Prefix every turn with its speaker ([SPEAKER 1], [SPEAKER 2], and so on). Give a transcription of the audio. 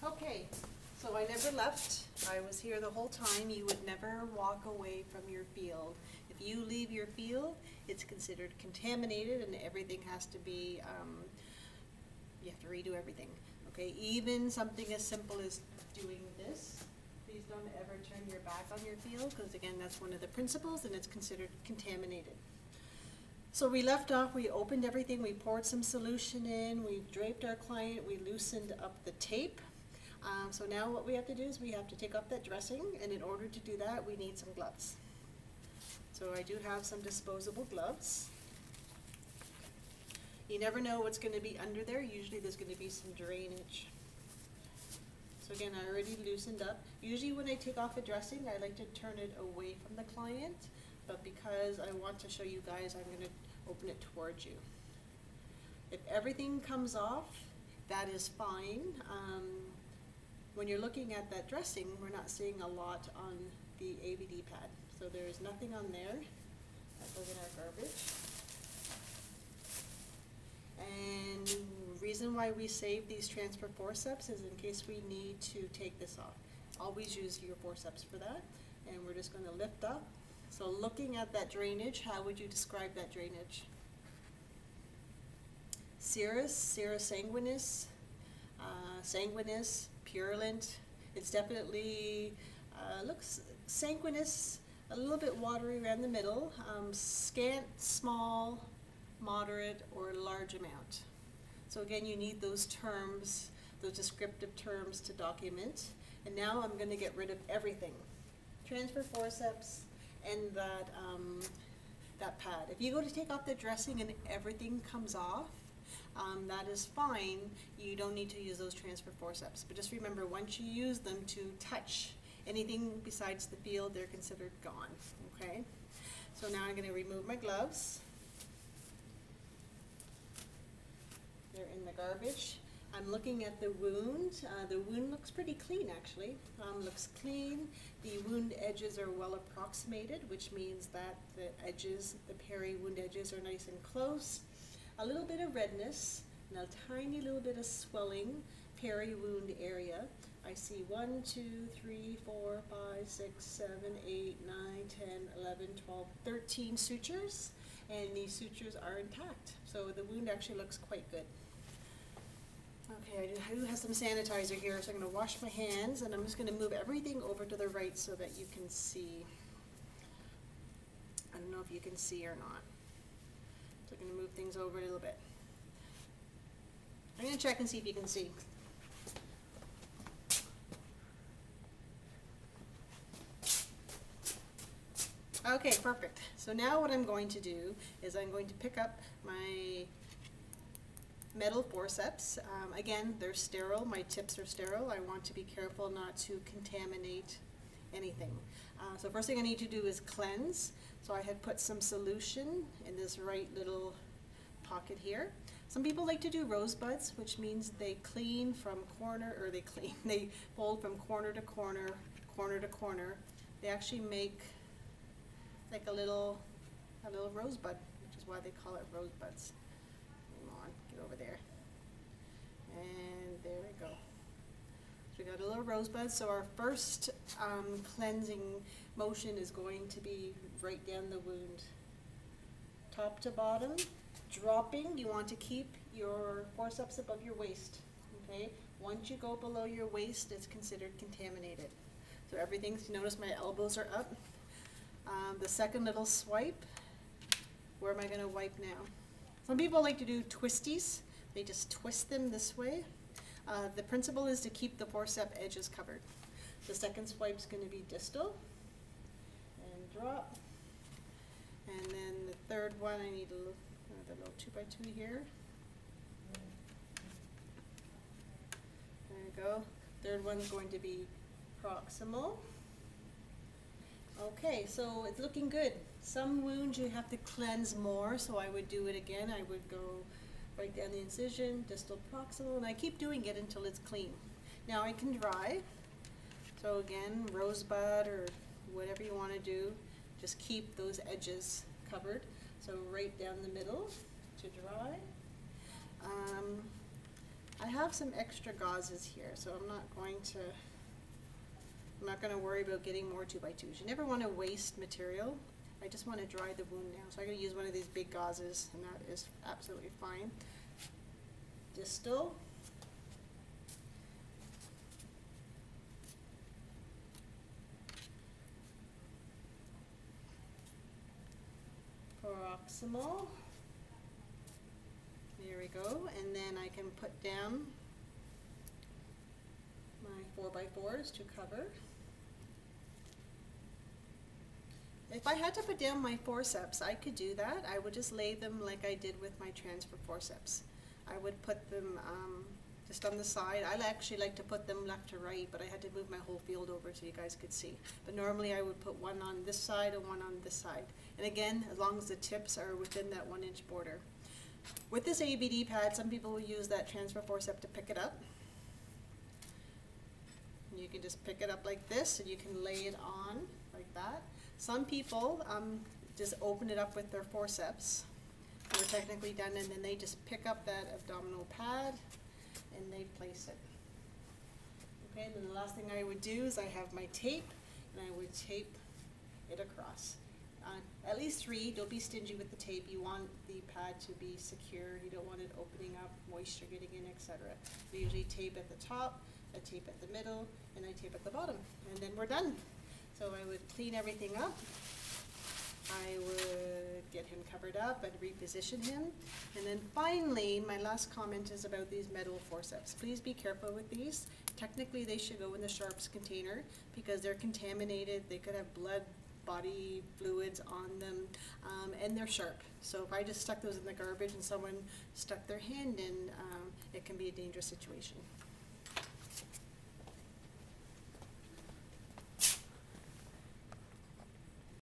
[SPEAKER 1] Okay, so I never left. I was here the whole time. You would never walk away from your field. If you leave your field, it's considered contaminated and everything has to be, you have to redo everything. Okay, even something as simple as doing this. Please don't ever turn your back on your field because again, that's one of the principles and it's considered contaminated. So we left off, we opened everything, we poured some solution in, we draped our client, we loosened up the tape. So now what we have to do is we have to take off that dressing, and in order to do that, we need some gloves. So I do have some disposable gloves. You never know what's going to be under there. Usually there's going to be some drainage. So again, I already loosened up. Usually when I take off a dressing, I like to turn it away from the client, but because I want to show you guys, I'm going to open it towards you. If everything comes off, that is fine. When you're looking at that dressing, we're not seeing a lot on the ABD pad. So there is nothing on there. That goes in our garbage. And the reason why we save these transfer forceps is in case we need to take this off. Always use your forceps for that. And we're just going to lift up. So looking at that drainage, how would you describe that drainage? Serous, serous sanguinis, sanguinis, purulent. It's definitely looks sanguinis, a little bit watery around the middle, scant, small, moderate, or large amount. So again, you need those terms, those descriptive terms to document. And now I'm going to get rid of everything. Transfer forceps and that pad. If you go to take off the dressing and everything comes off, that is fine. You don't need to use those transfer forceps. But just remember, once you use them to touch anything besides the field, they're considered gone. Okay? So now I'm going to remove my gloves. They're in the garbage. I'm looking at the wound. The wound looks pretty clean, actually. Looks clean. The wound edges are well approximated, which means that the edges, the peri wound edges, are nice and close. A little bit of redness and a tiny little bit of swelling, peri wound area. I see 1, 2, 3, 4, 5, 6, 7, 8, 9, 10, 11, 12, 13 sutures, and these sutures are intact. So the wound actually looks quite good. Okay, I do have some sanitizer here, so I'm going to wash my hands, and I'm just going to move everything over to the right so that you can see. I don't know if you can see or not. So I'm going to move things over a little bit. I'm going to check and see if you can see. Okay, perfect. So now what I'm going to do is I'm going to pick up my metal forceps. Again, they're sterile. My tips are sterile. I want to be careful not to contaminate anything. So first thing I need to do is cleanse. So I had put some solution in this right little pocket here. Some people like to do rosebuds, which means they clean from corner, or they fold from corner to corner, corner to corner. They actually make like a little rosebud, which is why they call it rosebuds. Come on, get over there. And there we go. So we got a little rosebud. So our first cleansing motion is going to be right down the wound. Top to bottom, dropping. You want to keep your forceps above your waist. Okay? Once you go below your waist, it's considered contaminated. So everything's, you notice my elbows are up. The second little swipe, where am I going to wipe now? Some people like to do twisties. They just twist them this way. The principle is to keep the forceps edges covered. The second swipe is going to be distal and drop. And then the third one, I need another little 2x2 here. There you go. Third one's going to be proximal. Okay, so it's looking good. Some wounds you have to cleanse more, so I would do it again. I would go right down the incision, distal proximal, and I keep doing it until it's clean. Now I can dry. So again, rosebud or whatever you want to do, just keep those edges covered. So right down the middle to dry. I have some extra gauzes here, so I'm not going to worry about getting more 2x2s. You never want to waste material. I just want to dry the wound now. So I'm going to use one of these big gauzes, and that is absolutely fine. Distal. Proximal. There we go. And then I can put down my 4x4s to cover. If I had to put down my forceps, I could do that. I would just lay them like I did with my transfer forceps. I would put them just on the side. I actually like to put them left to right, but I had to move my whole field over so you guys could see. But normally I would put one on this side and one on this side. And again, as long as the tips are within that 1-inch border. With this ABD pad, some people will use that transfer forceps to pick it up. And you can just pick it up like this, and you can lay it on like that. Some people just open it up with their forceps. We're technically done, and then they just pick up that abdominal pad and they place it. Okay, and then the last thing I would do is I have my tape, and I would tape it across. At least 3. Don't be stingy with the tape. You want the pad to be secure. You don't want it opening up, moisture getting in, etc. We usually tape at the top, I tape at the middle, and I tape at the bottom, and then we're done. So I would clean everything up. I would get him covered up and reposition him. And then finally, my last comment is about these metal forceps. Please be careful with these. Technically, they should go in the sharps container because they're contaminated. They could have blood, body fluids on them, and they're sharp. So if I just stuck those in the garbage and someone stuck their hand in, it can be a dangerous situation.